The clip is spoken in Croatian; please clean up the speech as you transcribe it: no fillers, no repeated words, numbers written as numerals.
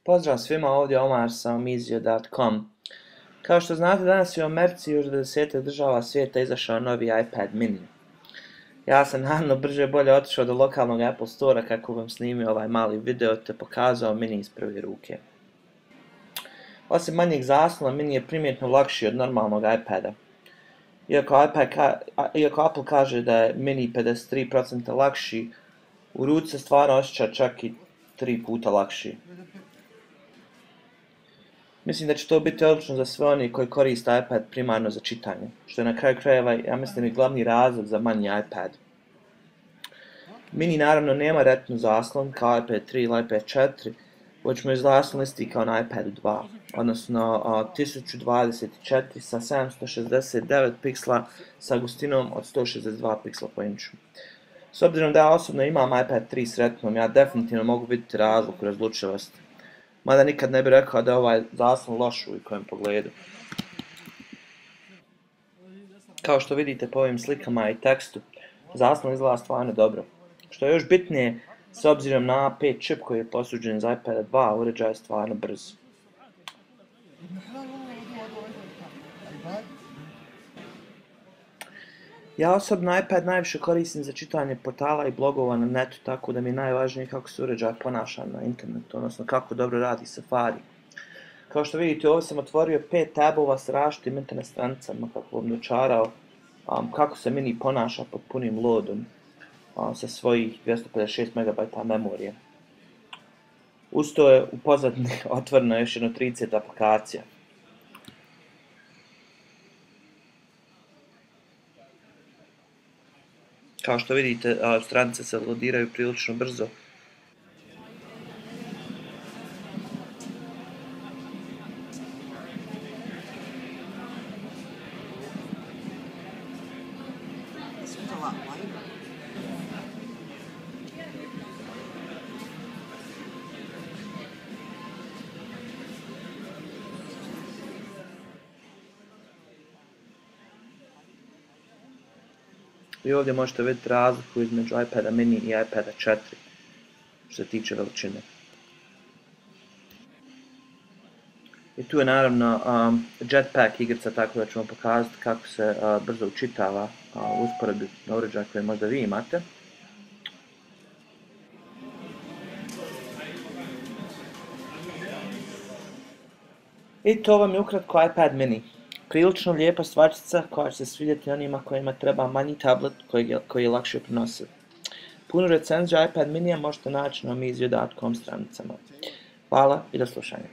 Pozdrav svima, ovdje je Omar sa Omizio.com. Kao što znate, danas je u Americi još 20 država svijeta izašao novi iPad mini. Ja sam naravno brže bolje otišao do lokalnog Apple Store-a kako vam snimio ovaj mali video te pokazao mini iz prve ruke. Osim manjeg zaslona, mini je primjetno lakši od normalnog iPada. Iako Apple kaže da je mini 53% lakši, u ruci se stvarno osjeća čak i 3 puta lakši. Mislim da će to biti odlično za sve oni koji koriste iPad primarno za čitanje, što je na kraju krajeva, ja mislim, i glavni razlog za manji iPad. Mini naravno nema retina zaslon kao iPad 3 ili iPad 4, već mu je zaslon isti kao na iPadu 2, odnosno 1024 sa 769 piksela sa gustinom od 162 piksela po inču. S obzirom da ja osobno imam iPad 3 s retinom, ja definitivno mogu vidjeti razliku u razlučivosti. Mada nikad ne bih rekao da je ovaj zaslon loš u kojem pogledu. Kao što vidite po ovim slikama i tekstu, zaslon izgleda stvarno dobro. Što je još bitnije, s obzirom na A5 čip koji je posuđen za iPada 2, uređaj je stvarno brz. Ja osobno iPad najviše koristim za čitanje portala i blogova na netu, tako da mi je najvažnije kako se uređaj ponaša na internetu, odnosno kako dobro radi Safari. Kao što vidite, ovdje sam otvorio 5 tabova s različitim internet stranicama kako vam dočarao kako se mini ponaša pod punim loadom sa svojih 256 MB memorije. Uz to je u pozadini otvoreno još jedno 30 aplikacija. Kao što vidite, stranice se loadiraju prilično brzo. I ovdje možete vidjeti razliku između iPada mini i iPada 4 što se tiče veličine. I tu je naravno Jetpack igrica, tako da ću vam pokazati kako se brzo učitava u usporedbi na uređaj koje možda vi imate. I to vam je ukratko iPad mini. Prilično lijepa stvarčica koja će se svidjeti onima kojima treba manji tablet koji je lakše prenosiv. Punu recenziju iPad minija možete naći na Omizio.com stranicama. Hvala i do slušanja.